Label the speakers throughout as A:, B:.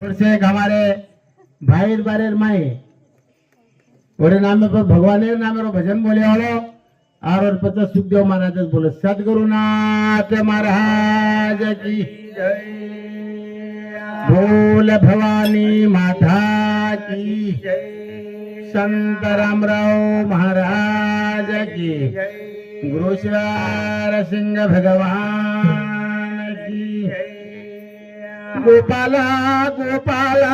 A: से हमारे भाई बारेर माई और नाम पर भगवान नाम भजन बोले वालो और पचास सुखदेव महाराज बोले सदगुरुनाथ महाराज की जय। बोल भवानी माता की जय। संत रामराव महाराज की जय। गुरुश्वर सिंह भगवान की जय। गोपाला गोपाला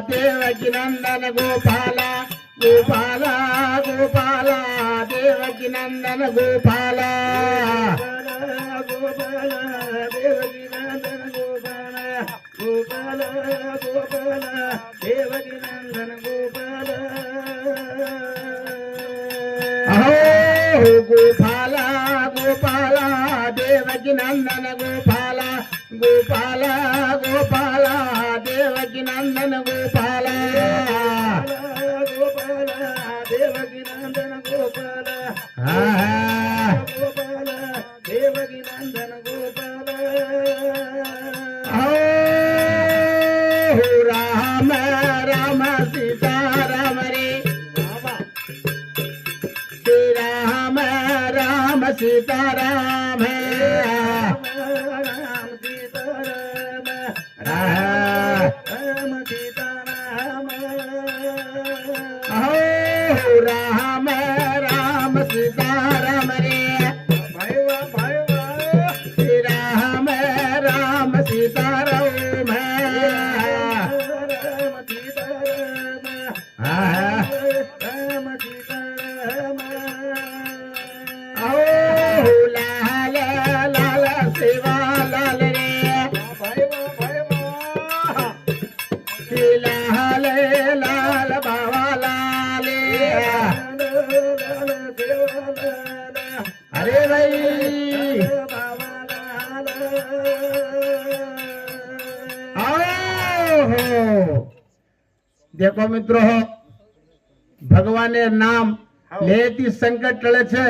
A: देवकी नंदन गोपाला गोपाला गोपाला देवकी नंदन गोपाला गोपाला देवकी नंदन गोपाला गोपाला गोपाला देवकी नंदन गोपाला अहो गोपाला गोपाला देवकी नंदन गोपाला गोपाला गोपाला देवकी नंदन गोपाला गोपाला देवकी नंदन गोपाला गोपाला देवकी नंदन गोपाला हो राम राम सीता राम रे श्री राम राम सीता राम राम राम सीता राम रे श्री राम राम सीता राम लाल लाल सेवा लाल रे लाल लाल बाबा लाल अरे भाई देखो मित्रों भगवान नाम लेती संकट टळे छे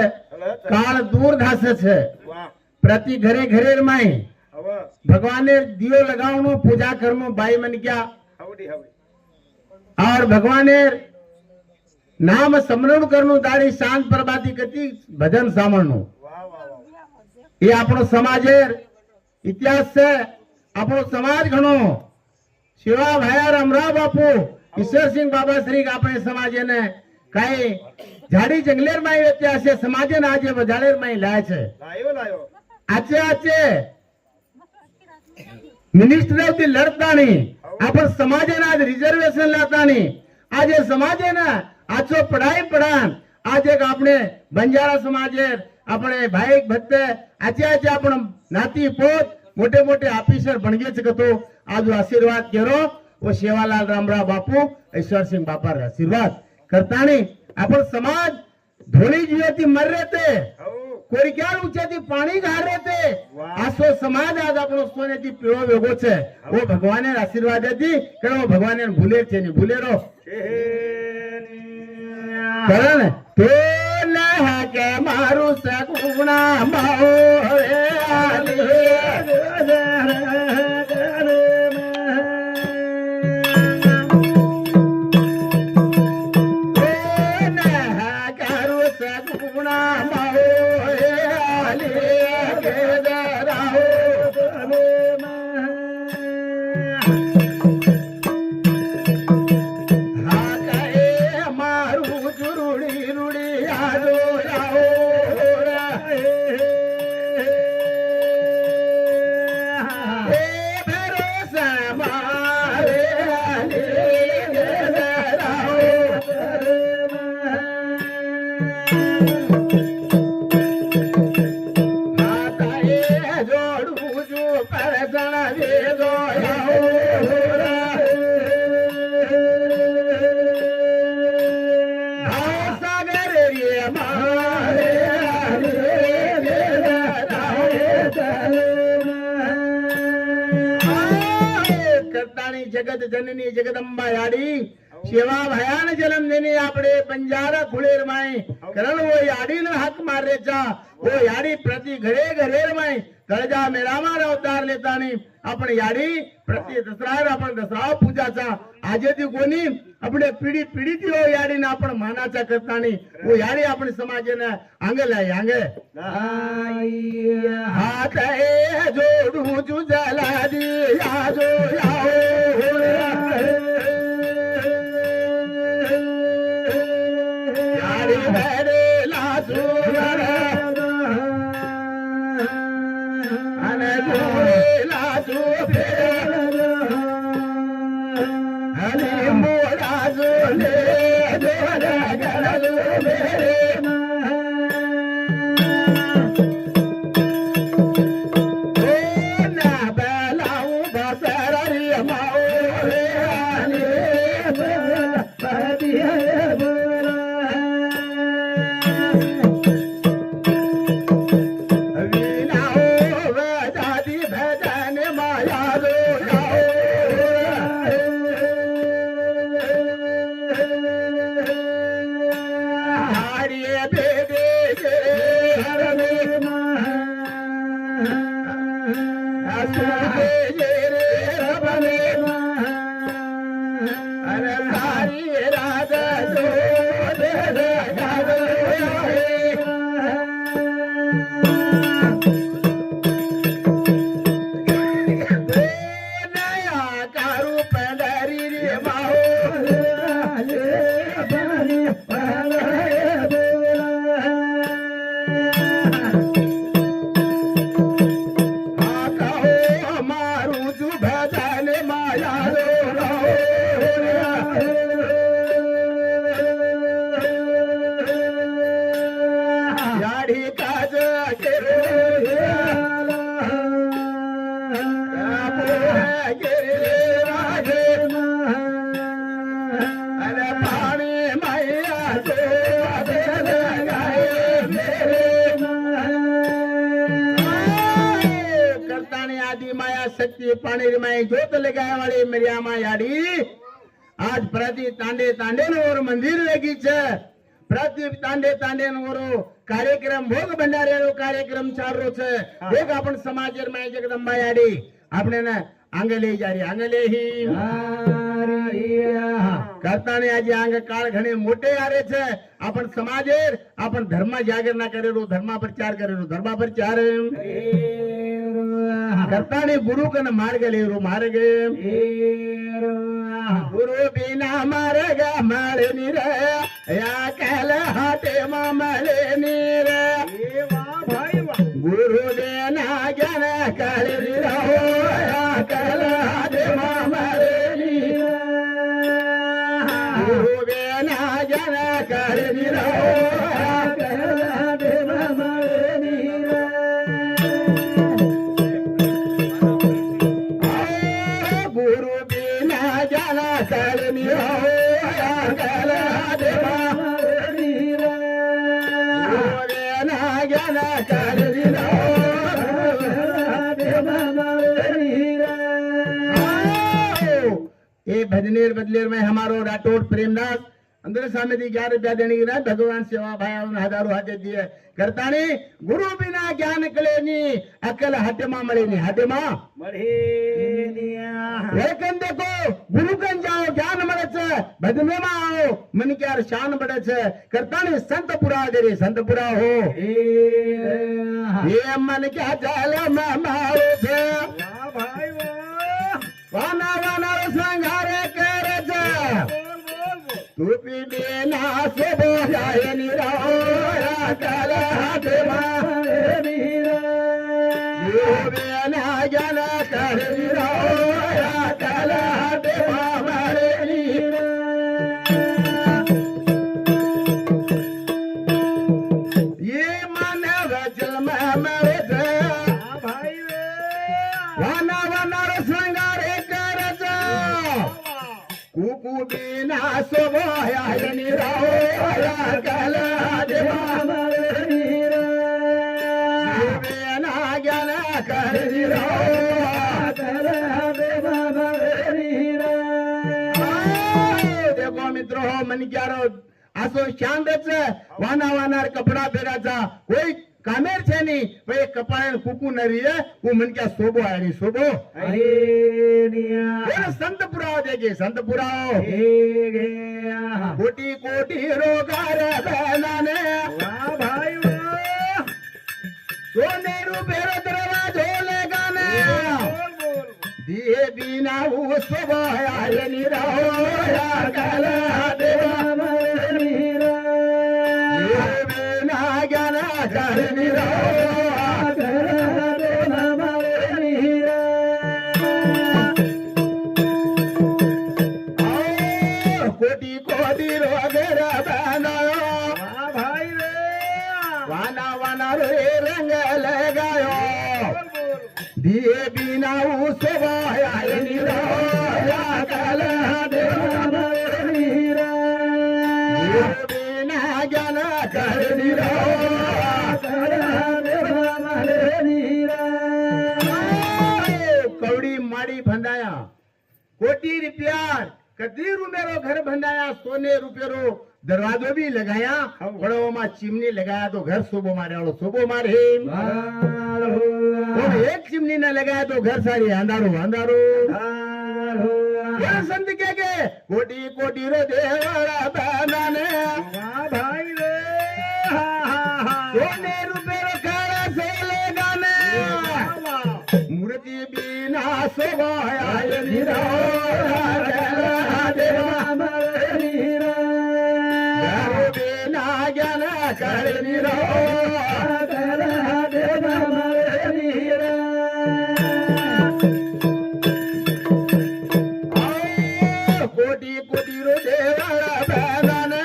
A: काल दूर धासे छे प्रति घरे घरे माई भगवान दियो लगावनो पूजा करनो बाई मन क्या और भगवान नाम स्मरण करनु दाड़ी शांत प्रभाती कती भजन सामरणु ये आपणो समाजेर इतिहास से आपणो समाज घणो शिवा भाया रामराव बापू ईश्वर सिंह बाबा श्री आपणे समाजे ने काई झाड़ी जंगलेर माई इतिहास समाजे ने आज बजाड़ेर माई लाय छे आचे आचे मिनिस्टर थी लड़तानी आपण समाजेने आज रिजर्वेशन लातानी आज समाजे ना आजो पढ़ाई पढ़ान आज एक आपने बंजारा समाजे अपने भाई भत्ते आचे आचे आपण नाती पोत मोटे मोटे ऑफिसर बन गए छे तो आज आशीर्वाद करो वो सेवालाल रामराव बापू ईश्वर सिंह बापा आशीर्वाद करतानी आपण समाज धोली जीवती मर रहे थे कोई क्या ऊंचे थी पानी घाल रहे थे आसो समाज आज अपनो सोने थी पीळो वेगो छे वो भगवान ने आशीर्वाद दी करो भगवान ने भूले छे नहीं भूले रो करण तो लह के मारू सगुणा माओ रे आले जगत जननी जगदंबा याडी सेवा भयान जन्म देने आपणे बंजारा खुलेर माई करण वो याडी न हक मारेचा वो याडी प्रति घरे घरे माई तळजा मेळावर अवतार लेतानी आपण याडी प्रति दसरा आपण दसरा पूजाचा आजे ती कोणी આપણે પીડી પીડીથી યાડીને આપણે માનાચા કરતાની ઓ યાડી આપણે સમાજને આંગે લાય આંગે હાથ એ જોડું જુજલા દી આજો આવો યાડી બેડે લાસુ અને ગોરે લાસુ शक्ति पानी रिमाई जोत लगाए वाली मेरी आमा याडी आज प्रति तांडे तांडे और मंदिर लगी छे प्रति तांडे तांडे कार्यक्रम भोग भंडारे कार्यक्रम चालू छे देख आपण समाज में जगदंबा याडी आपने ने आंगले जा रही आंगले ही करता ने आज आंग काळ घणे मोठे आरे छे आपण समाजेर आपण धर्म जागरणा करेलो धर्म प्रचार करेलो धर्म प्रचार करता ने गुरु कन मार्ग लेरो मार्ग गुरु बिना मार्ग माळे नीर या काल हाते मामले नीर गुरु बिना ज्ञान काळे नीर या काल हाते मामले नीर गुरु बिना ज्ञान काळे नीर या काल हाते मामले नीर गुरु बिना ज्ञान काळे नीर या काल हाते मामले नीर गुरु बिना ज्ञान काळे नीर ये भजनेर बदलेर में हमारो राठौड़ प्रेमदास अंदर सामने दी 11 रुपया देने की ना भगवान सेवा भाई हजारों हाथे दिए करता नहीं गुरु बिना ज्ञान कले नहीं अकल हाथे मां मरे नहीं हाथे मां लेकिन देखो गुरु कन जाओ ज्ञान मरे छे भजने में आओ मन के यार शान बढ़े छे करता नहीं संत पुरा दे रे संत पुरा हो ये मन क्या चाल में मारो छे भाई वाना वाना संघारे करे छे तू पीड़े ना से बोलाए निरा काल हाथे मारे नीरा यो बेना ज्ञान कर निरा काल हाथे मारे नीरा ये मानव जन्म मरे छे भाई वाना वाना संगारे करे छे कुकु बिना सोया नीरा काल हाथे मारे नीरा बिना ज्ञान कर नीरा काल हाथे मारे नीरा देखो मित्रों मन क्यारो आसो शांत वाना वानार कपड़ा पेराचा कोई कामेर छे नी भाई कपाळ कुकू नरी है वो मन क्या सोबो आरी सोबो बोलो संत पुराव देगे संत पुराव कोटी कोटी रोगार बनाने
B: वाह भाई वाह
A: सोने रूपेरो दरवाजो लगाने
B: बोल बोल
A: दिए बिना वो सोबो आय निराहो काल देवा
B: मीरा
A: बिना ज्ञान कर निराहो कोटी कोटी रोगर बनायो
B: वाह भाई रे
A: वाना वाना रे रंग लगायो
B: बोल बोल
A: दिए बिना उसवा आय निराया काल देवा
B: मीरा
A: बिना ज्ञान कर निराया कवड़ी माड़ी भंडाया कोटी रुपया कदी रूमेरो घर भंडाया सोने रुपये दरवाजो भी लगाया बड़ो में चिमनी लगाया तो घर सोबो मारे वालो सोबो मारे और एक चिमनी न लगाया तो घर सारी अंधारो अंधारो ये संत के कोटी कोटी रो देवड़ा बनाने
B: वाह भाई रे
A: सोने रुपये रो काला से लगाने मूर्ति बिना सोबो आय बिना ज्ञान कर कोटी कोटी रो देवड़ा बनाने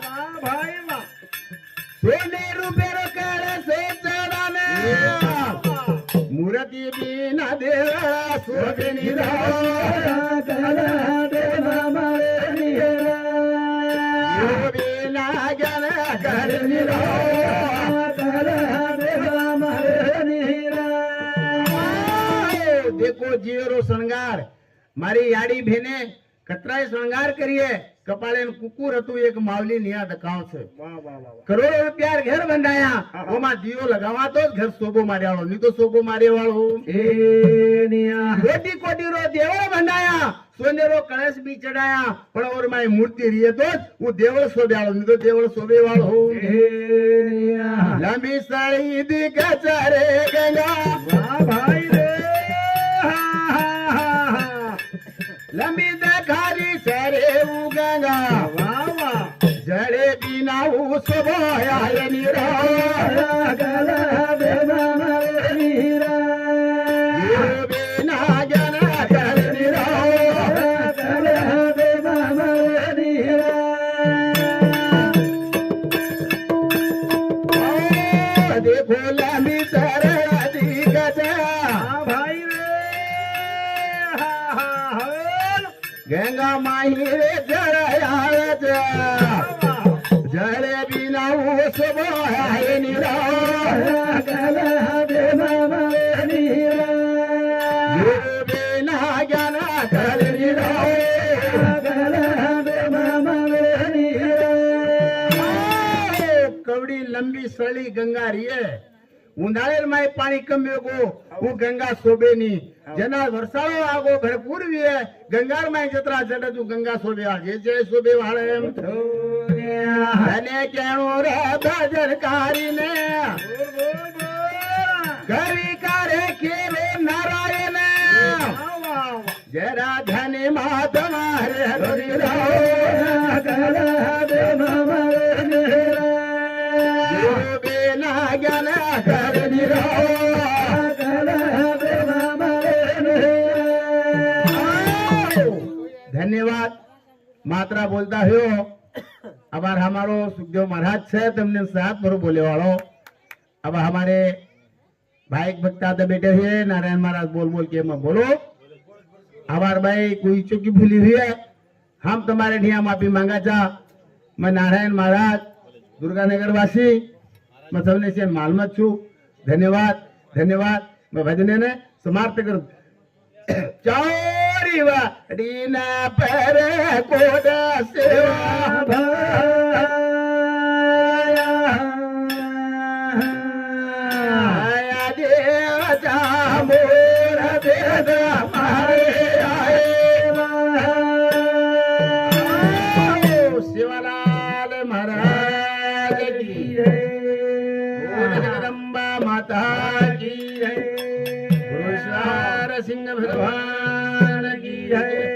B: वाह भाई वाह
A: सोने रुपये रो काला से चढ़ाने मूर्ति बिना देवड़ा सोबे बिना ज्ञान कर देखो जीवरो श्रृंगार मारी याडी भेने कतराय श्रृंगार करिए कपाळे कुकुर હતું એક માવલી નિયા દકાવ છે
B: वाह वाह वाह
A: કરોડો રૂપિયા ઘર બંધાયા ઓમાં દીવો લગાવાતો જ ઘર શોભો માર્યાળો ની તો શોભો માર્યાવાળો કોટી કોટી રો દેવળ બંધાયા સોનેરો કળશ બી ચડાયા પણ ઓર માય મૂર્તિ રીએ તો હું દેવળ શોભ્યાળો ની તો દેવળ શોભેવાળો લાંબી સાળી દી કચરે ગંગા
B: वाह भाई रे
A: लंबी दखारी सरे गंगा
B: वाह वाह
A: जड़े बिना उसबो आय निरा बिना ज्ञान कर निरा देखो लंबी सरला दी गजा
B: वाह भाई रे
A: गंगा माही रे जड़ाया जड़े बिना उसबो आय निरा बिना ज्ञान कर निरा कवड़ी लंबी सड़ी गंगा रिये उंडाळेल माय पाणी कमी गो वो गंगा शोभे नी जना वर्षाळो आगो भरपूर विये गंगार माय जत्रा जड तू गंगा शोभे आगे जय शोभे वाळे धने केणो रे भजनकारी ने करी करे केवे नारायण जरा धने महात्मा रे हरि बिना ज्ञान कर धन्यवाद मात्रा बोलता हो आभार हमारो सुखदेव महाराज से तुमने साथ भरो बोले वालो अब हमारे भाई भक्ता तो बैठे हुए नारायण महाराज बोल बोल के मैं बोलो आभार भाई कोई चुकी भूली हुई है हम तुम्हारे ढिया माफी मांगा जा मैं नारायण महाराज दुर्गानगर वासी मैं सबने से मालूम छू धन्यवाद धन्यवाद मैं भजने ने समाप्त कर चौरी वाडीना पर कोड सेवा बोल जगदम्बा माता की जय गुरुश्वर सिंह भगवान की जय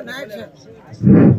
C: नायक